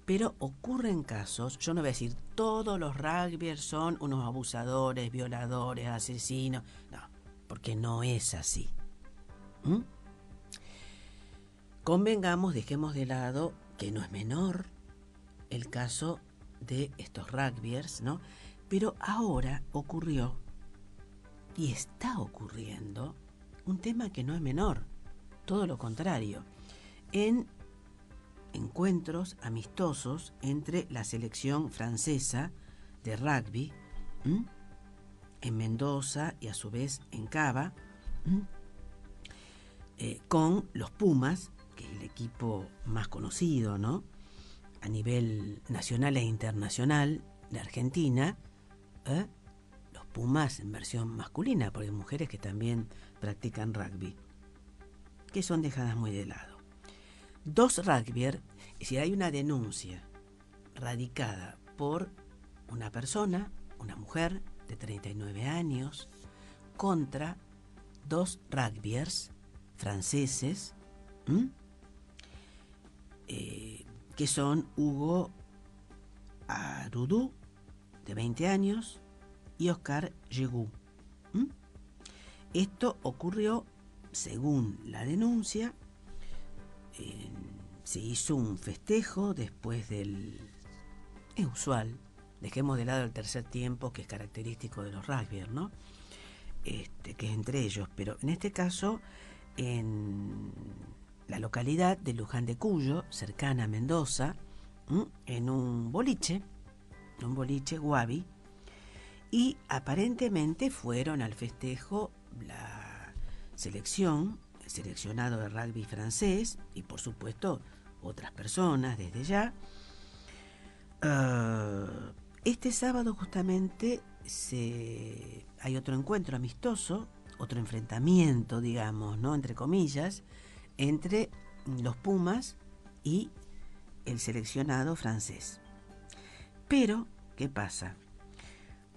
Pero ocurren casos, yo no voy a decir todos los rugbyers son unos abusadores, violadores, asesinos, no, porque no es así. Convengamos, dejemos de lado que no es menor el caso de estos rugbyers, ¿no? Pero ahora ocurrió y está ocurriendo un tema que no es menor, todo lo contrario, en encuentros amistosos entre la selección francesa de rugby en Mendoza y a su vez en Cava, con los Pumas, que es el equipo más conocido, ¿no?, a nivel nacional e internacional de Argentina. Los Pumas en versión masculina, porque hay mujeres que también practican rugby, que son dejadas muy de lado. 2 rugbyers, es decir, hay una denuncia radicada por una persona, una mujer de 39 años, contra 2 rugbyers franceses, que son Hugo Aroudou, de 20 años, y Oscar Yegou. Esto ocurrió, según la denuncia, se hizo un festejo después del... Es usual, dejemos de lado el tercer tiempo, que es característico de los rugbyers, ¿no?, que es entre ellos, pero en este caso en la localidad de Luján de Cuyo, cercana a Mendoza, en un boliche Guavi, y aparentemente fueron al festejo la selección, el seleccionado de rugby francés, y por supuesto otras personas desde ya. Este sábado justamente hay otro encuentro amistoso, otro enfrentamiento, digamos, ¿no?, entre comillas, entre los Pumas y el seleccionado francés. Pero, ¿qué pasa?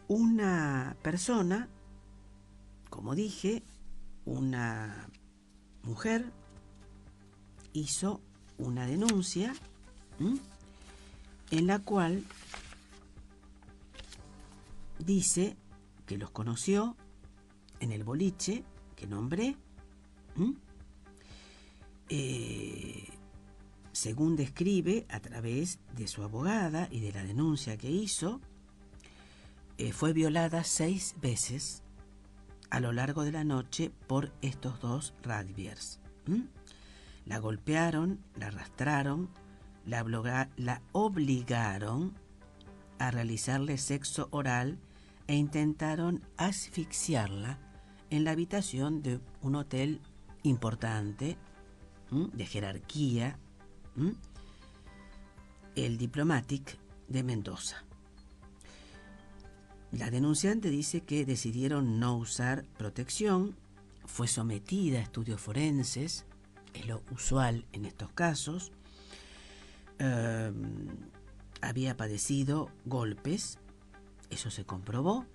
Una persona, como dije, una mujer, hizo una denuncia en la cual dice que los conoció en el boliche que nombré, según describe a través de su abogada y de la denuncia que hizo, fue violada 6 veces a lo largo de la noche por estos 2 rugbyers. La golpearon, la arrastraron, la obligaron a realizarle sexo oral e intentaron asfixiarla en la habitación de un hotel importante, de jerarquía, el Diplomatic de Mendoza. La denunciante dice que decidieron no usar protección, fue sometida a estudios forenses, es lo usual en estos casos, había padecido golpes, eso se comprobó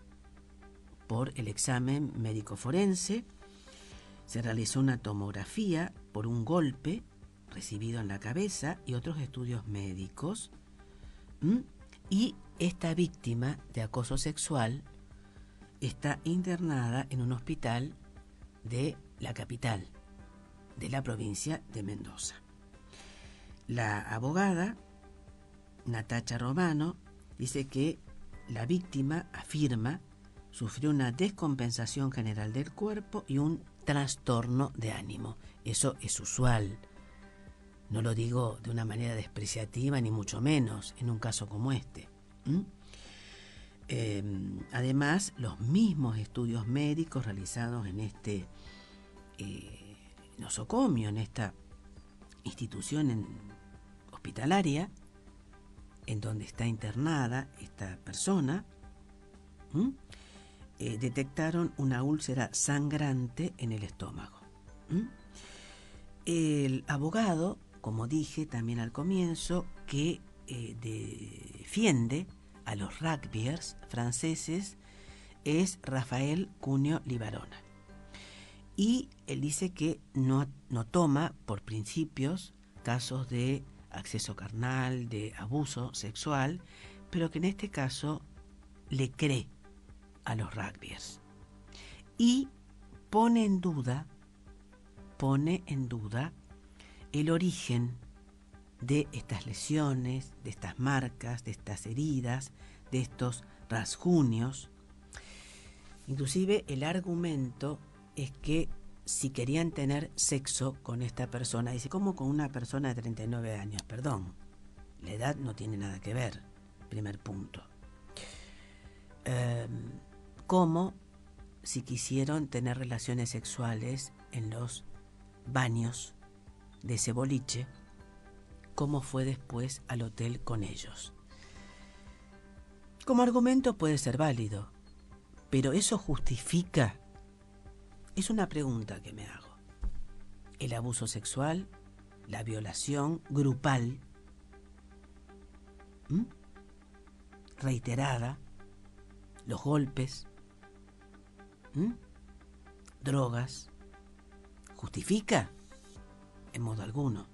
por el examen médico forense, se realizó una tomografía por un golpe recibido en la cabeza y otros estudios médicos, y esta víctima de acoso sexual está internada en un hospital de la capital de la provincia de Mendoza. La abogada Natacha Romano dice que la víctima afirma sufrió una descompensación general del cuerpo y un trastorno de ánimo. Eso es usual. No lo digo de una manera despreciativa, ni mucho menos en un caso como este. Además, los mismos estudios médicos realizados en este nosocomio, en esta institución hospitalaria, en donde está internada esta persona, detectaron una úlcera sangrante en el estómago. El abogado, como dije también al comienzo, que defiende a los rugbyers franceses, es Rafael Cuneo Libarona. Y él dice que no toma por principios casos de acceso carnal, de abuso sexual, pero que en este caso le cree a los rugbyers. Y pone en duda el origen de estas lesiones, de estas marcas, de estas heridas, de estos rasguños. Inclusive el argumento es que si querían tener sexo con esta persona, dice, ¿cómo con una persona de 39 años? Perdón, la edad no tiene nada que ver, primer punto. ¿Cómo si quisieron tener relaciones sexuales en los baños de ese boliche, cómo fue después al hotel con ellos. Como argumento puede ser válido, pero ¿eso justifica? Es una pregunta que me hago. El abuso sexual, la violación grupal, reiterada, los golpes, drogas, ¿justifica? En modo alguno.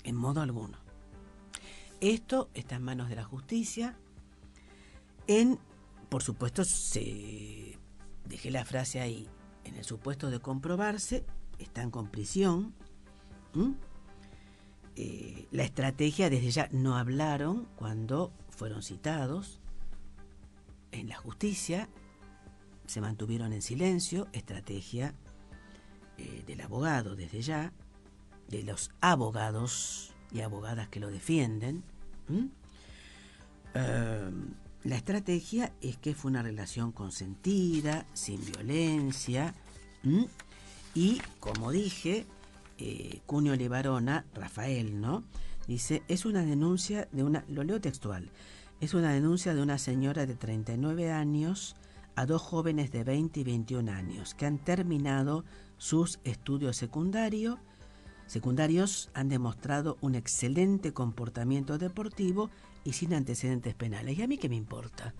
En modo alguno. Esto está en manos de la justicia. Por supuesto, dejé la frase ahí, en el supuesto de comprobarse, están con prisión. La estrategia, desde ya no hablaron cuando fueron citados en la justicia, se mantuvieron en silencio, estrategia del abogado desde ya, de los abogados y abogadas que lo defienden. La estrategia es que fue una relación consentida, sin violencia, y como dije, Cuneo Levarona, Rafael, ¿no? Dice, es una denuncia de una, lo leo textual, es una denuncia de una señora de 39 años a dos jóvenes de 20 y 21 años que han terminado sus estudios secundarios, han demostrado un excelente comportamiento deportivo y sin antecedentes penales. ¿Y a mí qué me importa?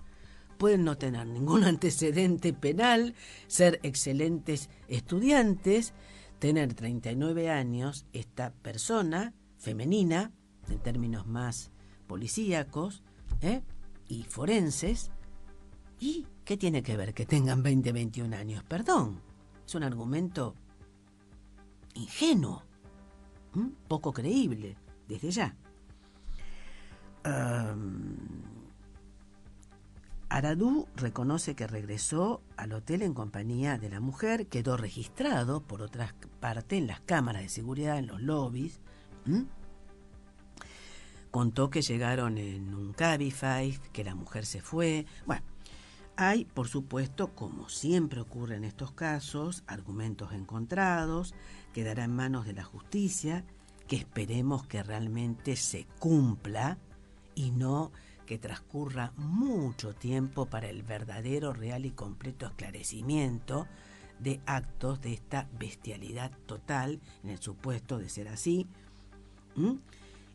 Pueden no tener ningún antecedente penal, ser excelentes estudiantes, tener 39 años, esta persona femenina, en términos más policíacos y forenses. ¿Y qué tiene que ver que tengan 20, 21 años? Perdón, es un argumento ingenuo, poco creíble, desde ya. Aradú reconoce que regresó al hotel en compañía de la mujer, quedó registrado, por otra parte, en las cámaras de seguridad, en los lobbies. Contó que llegaron en un Cabify, que la mujer se fue. Bueno, hay, por supuesto, como siempre ocurre en estos casos, argumentos encontrados, quedará en manos de la justicia, que esperemos que realmente se cumpla y no que transcurra mucho tiempo para el verdadero, real y completo esclarecimiento de actos de esta bestialidad total, en el supuesto de ser así.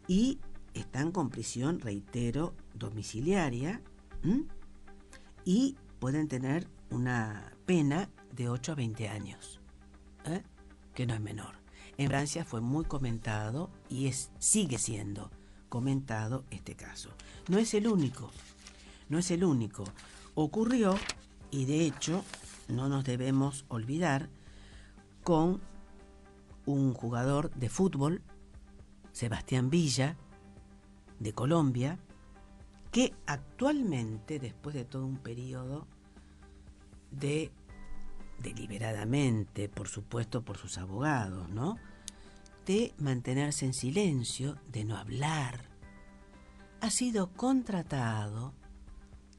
Y están con prisión, reitero, domiciliaria, y pueden tener una pena de 8 a 20 años, que no es menor. En Francia fue muy comentado y sigue siendo comentado este caso. No es el único. Ocurrió, y de hecho no nos debemos olvidar, con un jugador de fútbol, Sebastián Villa, de Colombia, que actualmente, después de todo un periodo de deliberadamente, por supuesto por sus abogados, ¿no?, de mantenerse en silencio, de no hablar, ha sido contratado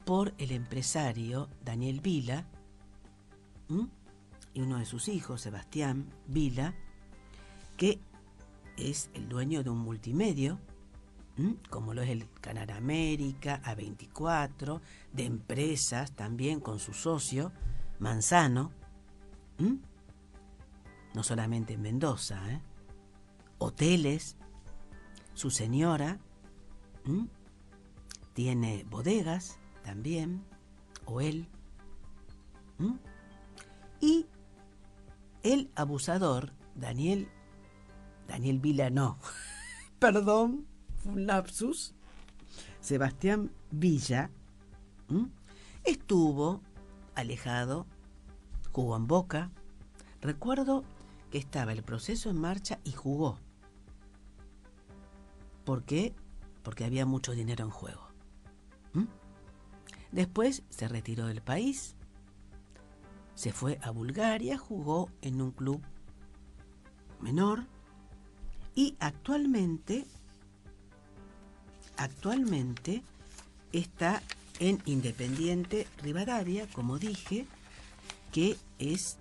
por el empresario Daniel Vila, y uno de sus hijos, Sebastián Vila, que es el dueño de un multimedio, como lo es el Canal América, A24, de empresas también con su socio, Manzano, no solamente en Mendoza, hoteles, su señora, tiene bodegas también, o él, y el abusador, Daniel Vila, no, perdón, un lapsus, Sebastián Villa, estuvo alejado, jugó en Boca. Recuerdo que estaba el proceso en marcha y jugó. ¿Por qué? Porque había mucho dinero en juego. Después se retiró del país, se fue a Bulgaria, jugó en un club menor y actualmente está en Independiente Rivadavia, como dije, que es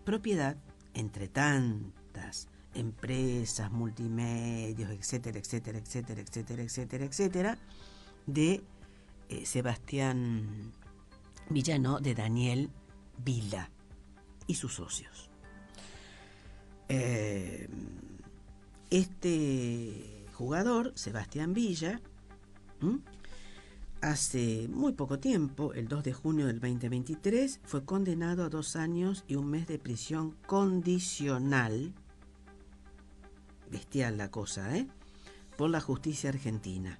propiedad, entre tantas empresas, multimedios, etcétera, etcétera, etcétera, etcétera, etcétera, etcétera, de Sebastián Villa, no, de Daniel Vila y sus socios. Este jugador, Sebastián Villa, hace muy poco tiempo, el 2 de junio del 2023, fue condenado a 2 años y 1 mes de prisión condicional, bestial la cosa, por la justicia argentina,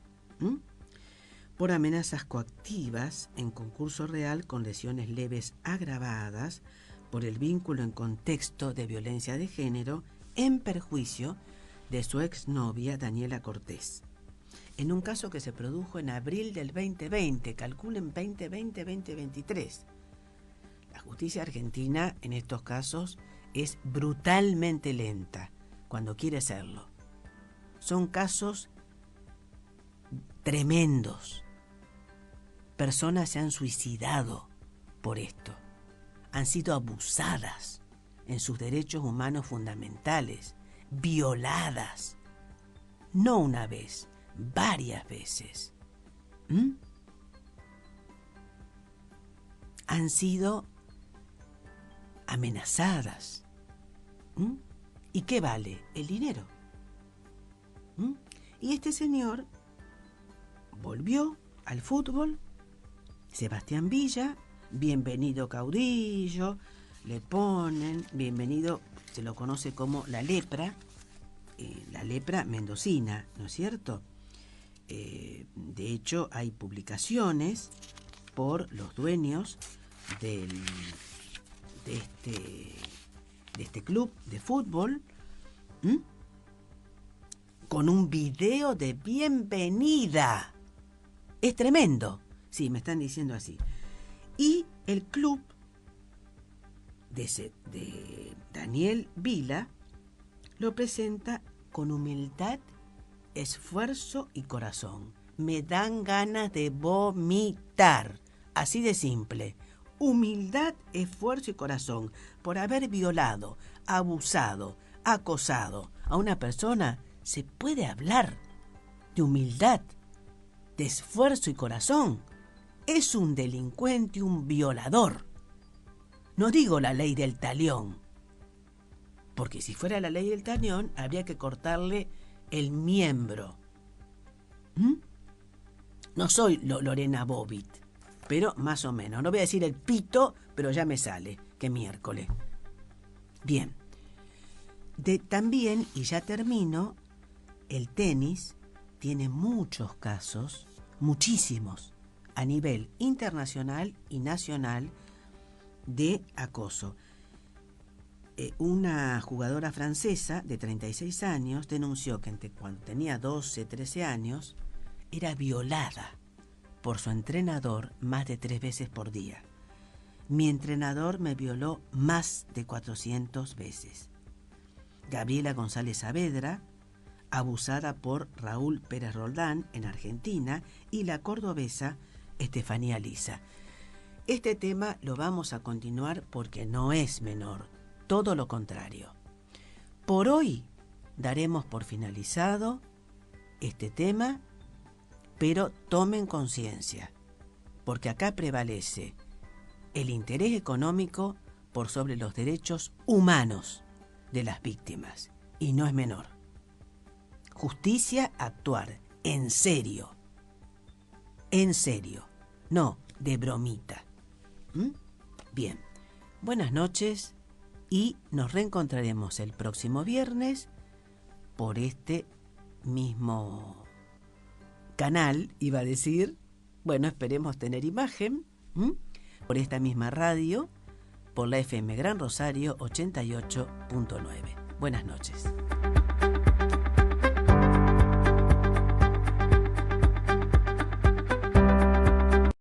por amenazas coactivas en concurso real con lesiones leves agravadas por el vínculo en contexto de violencia de género en perjuicio de su exnovia Daniela Cortés, en un caso que se produjo en abril del 2020, calculen 2020-2023. La justicia argentina en estos casos es brutalmente lenta cuando quiere serlo. Son casos tremendos. Personas se han suicidado por esto. Han sido abusadas en sus derechos humanos fundamentales, violadas, no una vez, varias veces. Han sido amenazadas. ¿Y qué vale? El dinero. Y este señor volvió al fútbol, Sebastián Villa, bienvenido caudillo, le ponen, bienvenido, se lo conoce como la lepra mendocina, ¿no es cierto? De hecho, hay publicaciones por los dueños de este club de fútbol, con un video de bienvenida. Es tremendo. Sí, me están diciendo así. Y el club de Daniel Vila lo presenta con humildad, esfuerzo y corazón. Me dan ganas de vomitar. Así de simple. Humildad, esfuerzo y corazón por haber violado, abusado, acosado a una persona. ¿Se puede hablar de humildad, de esfuerzo y corazón? Es un delincuente, un violador. No digo la ley del talión, porque si fuera la ley del talión habría que cortarle el miembro. No soy Lorena Bobbitt, pero más o menos. No voy a decir el pito, pero ya me sale, que miércoles. Bien. También, y ya termino, el tenis tiene muchos casos, muchísimos, a nivel internacional y nacional de acoso. Una jugadora francesa de 36 años denunció que cuando tenía 12, 13 años, era violada por su entrenador más de 3 veces por día. Mi entrenador me violó más de 400 veces. Gabriela González Saavedra, abusada por Raúl Pérez Roldán en Argentina, y la cordobesa Estefanía Lisa. Este tema lo vamos a continuar porque no es menor, todo lo contrario. Por hoy daremos por finalizado este tema, pero tomen conciencia, porque acá prevalece el interés económico por sobre los derechos humanos de las víctimas, y no es menor. Justicia, actuar en serio, no de bromita. Bien, buenas noches y nos reencontraremos el próximo viernes por este mismo canal, iba a decir, bueno, esperemos tener imagen, por esta misma radio, por la FM Gran Rosario 88.9. Buenas noches.